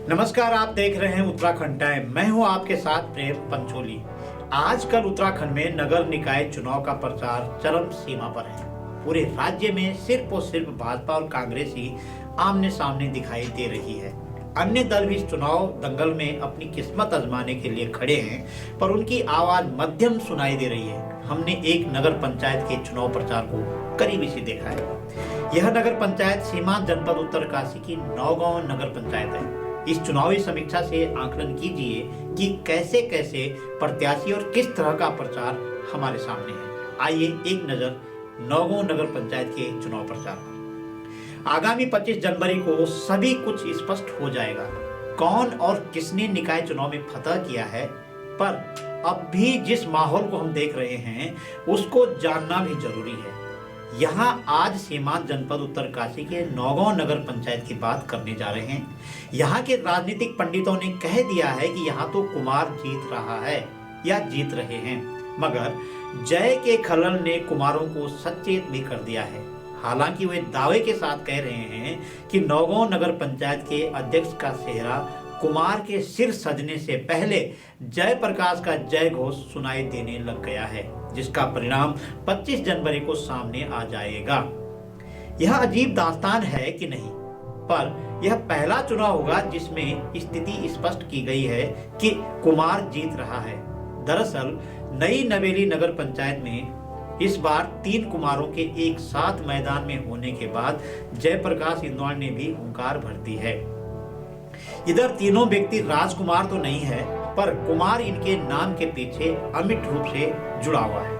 नमस्कार, आप देख रहे हैं उत्तराखंड टाइम। मैं हूं आपके साथ प्रेम पंचोली। आजकल उत्तराखंड में नगर निकाय चुनाव का प्रचार चरम सीमा पर है। पूरे राज्य में सिर्फ और सिर्फ भाजपा और कांग्रेस ही आमने सामने दिखाई दे रही है। अन्य दल भी इस चुनाव दंगल में अपनी किस्मत आजमाने के लिए खड़े हैं, पर उनकी आवाज मध्यम सुनाई दे रही है। हमने एक नगर पंचायत के चुनाव प्रचार को करीबी से देखा है। यह नगर पंचायत सीमांत जनपद उत्तरकाशी की नौगांव नगर पंचायत है। इस चुनावी समीक्षा से आकलन कीजिए कि कैसे कैसे प्रत्याशी और किस तरह का प्रचार हमारे सामने है। आइए एक नजर नौगांव नगर पंचायत के चुनाव प्रचार पर। आगामी 25 जनवरी को सभी कुछ स्पष्ट हो जाएगा। कौन और किसने निकाय चुनाव में फतह किया है, पर अब भी जिस माहौल को हम देख रहे हैं उसको जानना भी जरूरी है। यहाँ आज सीमांत जनपद उत्तरकाशी के नौगांव नगर पंचायत की बात करने जा रहे हैं। यहाँ के राजनीतिक पंडितों ने कह दिया है कि यहाँ तो कुमार जीत रहा है या जीत रहे हैं, मगर जय के खलल ने कुमारों को सचेत भी कर दिया है। हालांकि वे दावे के साथ कह रहे हैं कि नौगांव नगर पंचायत के अध्यक्ष का सेहरा कुमार के सिर सजने से पहले जय प्रकाश का जय घोष सुनाई देने लग गया है, जिसका परिणाम 25 जनवरी को सामने आ जाएगा। यह अजीब दास्तान है कि नहीं, पर यह पहला चुनाव होगा जिसमें स्थिति स्पष्ट की गई है कि कुमार जीत रहा है। दरअसल नई नवेली नगर पंचायत में इस बार 3 कुमारों के एक साथ मैदान में होने के बाद जयप्रकाश इंदौर ने भी हुंकार भर दी है। इधर तीनों व्यक्ति राजकुमार तो नहीं है, पर कुमार इनके नाम के पीछे अमिट रूप से जुड़ा हुआ है।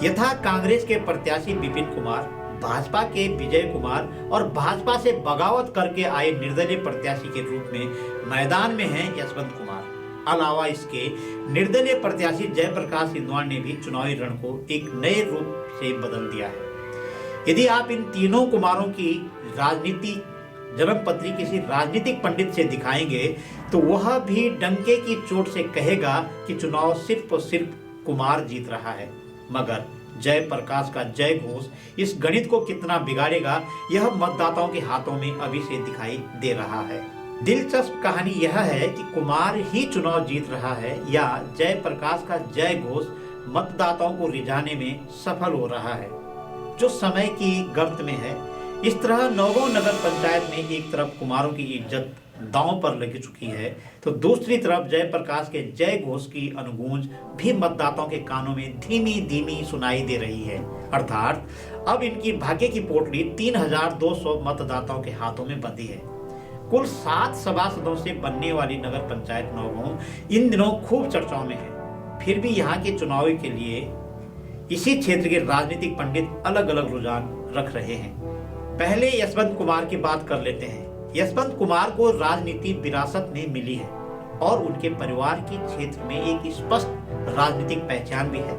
यथा कांग्रेस के प्रत्याशी विपिन कुमार, भाजपा के विजय कुमार और भाजपा से बगावत करके आए निर्दलीय प्रत्याशी के रूप में मैदान में हैं यशवंत कुमार। अलावा इसके निर्दलीय प्रत्याशी जयप्रकाश इंदौर ने भी चुनावी रण को एक नए रूप से बदल दिया है। यदि आप इन तीनों कुमारों की राजनीति जन्मपत्री किसी राजनीतिक पंडित से दिखाएंगे तो वह भी डंके की चोट से कहेगा कि चुनाव सिर्फ और सिर्फ कुमार जीत रहा है। मगर जय प्रकाश का जय घोष इस गणित को कितना बिगाड़ेगा, यह मतदाताओं के हाथों में अभी से दिखाई दे रहा है। दिलचस्प कहानी यह है कि कुमार ही चुनाव जीत रहा है या जय प्रकाश का जय घोष मतदाताओं को रिझाने में सफल हो रहा है, जो समय की गर्त में है। इस तरह नौगांव नगर पंचायत में एक तरफ कुमारों की इज्जत दांव पर लग चुकी है, तो दूसरी तरफ जयप्रकाश के जय घोष की अनुगूंज भी मतदाताओं के कानों में धीमी धीमी सुनाई दे रही है। अर्थात अब इनकी भाग्य की पोटली 3200 मतदाताओं के हाथों में बंधी है। कुल 7 सभासदों से बनने वाली नगर पंचायत नौगांव इन दिनों खूब चर्चाओं में है। फिर भी यहाँ के चुनाव के लिए इसी क्षेत्र के राजनीतिक पंडित अलग अलग रुझान रख रहे हैं। पहले यशवंत कुमार की बात कर लेते हैं। यशवंत कुमार को राजनीति विरासत में मिली है और उनके परिवार की क्षेत्र में एक स्पष्ट राजनीतिक पहचान भी है।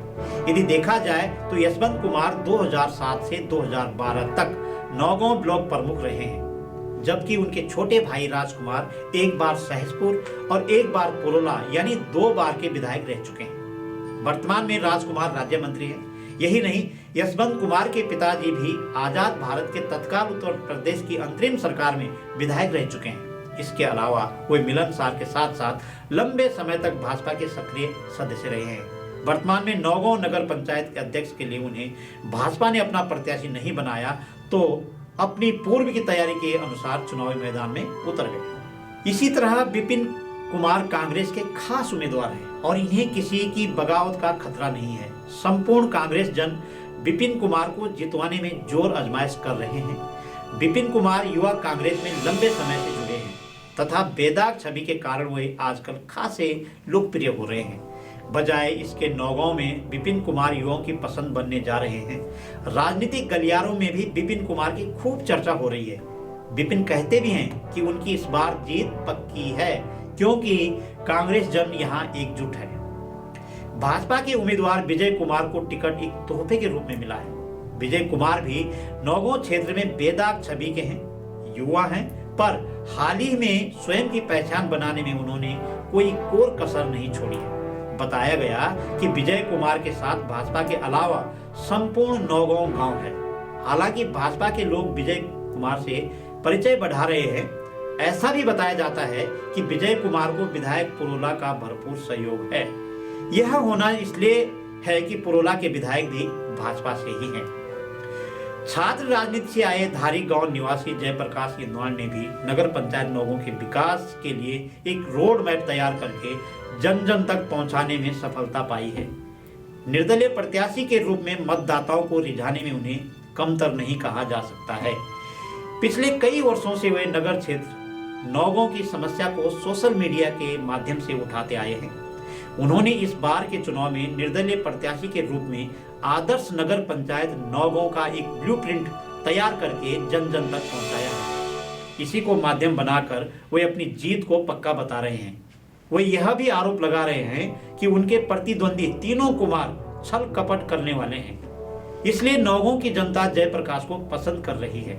यदि देखा जाए तो यशवंत कुमार 2007 से 2012 तक नौगांव ब्लॉक प्रमुख रहे हैं, जबकि उनके छोटे भाई राजकुमार एक बार सहसपुर और एक बार पुरोला यानी 2 बार के विधायक रह चुके हैं। वर्तमान में राजकुमार राज्य मंत्री हैं। यही नहीं, यशवंत कुमार के पिताजी भी आजाद भारत के तत्काल उत्तर प्रदेश की अंतरिम सरकार में विधायक रह चुके हैं। इसके अलावा वे मिलनसार के साथ साथ लंबे समय तक भाजपा के सक्रिय सदस्य रहे हैं। वर्तमान में नौगांव नगर पंचायत के अध्यक्ष के लिए उन्हें भाजपा ने अपना प्रत्याशी नहीं बनाया, तो अपनी पूर्व की तैयारी के अनुसार चुनावी मैदान में उतर गए। इसी तरह विपिन कुमार कांग्रेस के खास उम्मीदवार हैं और इन्हें किसी की बगावत का खतरा नहीं है। संपूर्ण कांग्रेस जन विपिन कुमार को जितवाने में जोर आजमाइश कर रहे हैं। विपिन कुमार युवा कांग्रेस में लंबे समय से जुड़े हैं तथा बेदाग छवि के कारण वे आजकल खासे लोकप्रिय हो रहे हैं। बजाय इसके नौगांव में विपिन कुमार युवाओं की पसंद बनने जा रहे हैं। राजनीतिक गलियारों में भी विपिन कुमार की खूब चर्चा हो रही है। विपिन कहते भी हैं कि उनकी इस बार जीत पक्की है, क्योंकि कांग्रेस जन यहाँ एकजुट है। भाजपा के उम्मीदवार विजय कुमार को टिकट एक तोहफे के रूप में मिला है। विजय कुमार भी नौगांव क्षेत्र में बेदाग छवि के हैं, युवा हैं, पर हाल ही में स्वयं की पहचान बनाने में उन्होंने कोई कोर कसर नहीं छोड़ी है। बताया गया कि विजय कुमार के साथ भाजपा के अलावा संपूर्ण नौगांव गांव है। हालांकि भाजपा के लोग विजय कुमार से परिचय बढ़ा रहे हैं, ऐसा भी बताया जाता है कि विजय कुमार को विधायक पुरोला का भरपूर सहयोग है। यह होना इसलिए है कि पुरोला के विधायक भी भाजपा से ही हैं। छात्र राजनीति से आए धारी गांव निवासी जयप्रकाश इंदवान ने भी नगर पंचायत नौगों के विकास के लिए एक रोड मैप तैयार करके जन जन तक पहुंचाने में सफलता पाई है। निर्दलीय प्रत्याशी के रूप में मतदाताओं को रिझाने में उन्हें कमतर नहीं कहा जा सकता है। पिछले कई वर्षों से वे नगर क्षेत्र नौगों की समस्या को सोशल मीडिया के माध्यम से उठाते आए हैं। उन्होंने इस बार के चुनाव में निर्दलीय प्रत्याशी के रूप में आदर्श नगर पंचायत नौगों का एक ब्लूप्रिंट तैयार करके जन जन तक पहुंचाया है। इसी को माध्यम बनाकर वे अपनी जीत को पक्का बता रहे हैं। वे यह भी आरोप लगा रहे हैं कि उनके प्रतिद्वंदी तीनों कुमार छल कपट करने वाले हैं, इसलिए नौगों की जनता जयप्रकाश को पसंद कर रही है।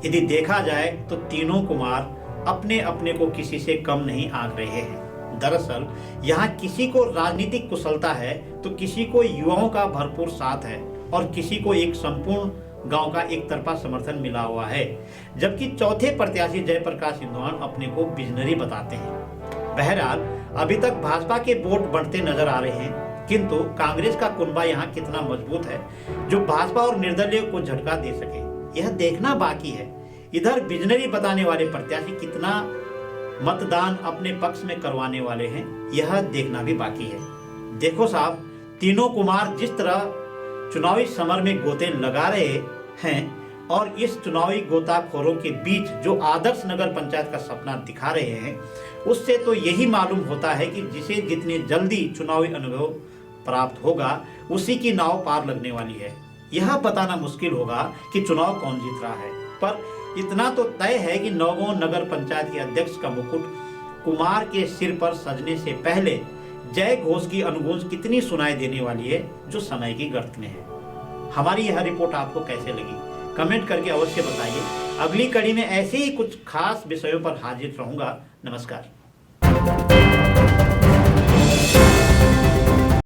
यदि देखा जाए तो तीनों कुमार अपने अपने को किसी से कम नहीं आंक रहे हैं। दरअसल यहाँ किसी को राजनीतिक कुशलता है तो किसी को युवाओं का भरपूर साथ है और किसी को एक संपूर्ण गांव का एक तरफा समर्थन मिला हुआ है, जबकि चौथे प्रत्याशी जयप्रकाश इंदवान अपने को विजनरी बताते हैं। बहरहाल अभी तक भाजपा के वोट बढ़ते नजर आ रहे हैं, किंतु कांग्रेस का कुनबा यहाँ कितना मजबूत है जो भाजपा और निर्दलीय को झटका दे सके, यह देखना बाकी है। इधर विजनरी बताने वाले प्रत्याशी कितना मतदान अपने पक्ष में करवाने वाले हैं, यह देखना भी बाकी है। देखो साहब, तीनों कुमार जिस तरह चुनावी समर में गोते लगा रहे हैं और इस चुनावी गोताखोरों के बीच जो आदर्श नगर पंचायत का सपना दिखा रहे हैं, उससे तो यही मालूम होता है कि जिसे जितने जल्दी चुनावी अनुभव प्राप्त होगा उसी की नाव पार लगने वाली है। यह बताना मुश्किल होगा कि चुनाव कौन जीत रहा है, पर इतना तो तय है कि नौगों नगर पंचायत के अध्यक्ष का मुकुट कुमार के सिर पर सजने से पहले जय घोष की अनुगूंज कितनी सुनाई देने वाली है जो समय की गर्त में है। हमारी यह रिपोर्ट आपको कैसे लगी, कमेंट करके अवश्य बताइए। अगली कड़ी में ऐसे ही कुछ खास विषयों पर हाजिर रहूंगा। नमस्कार।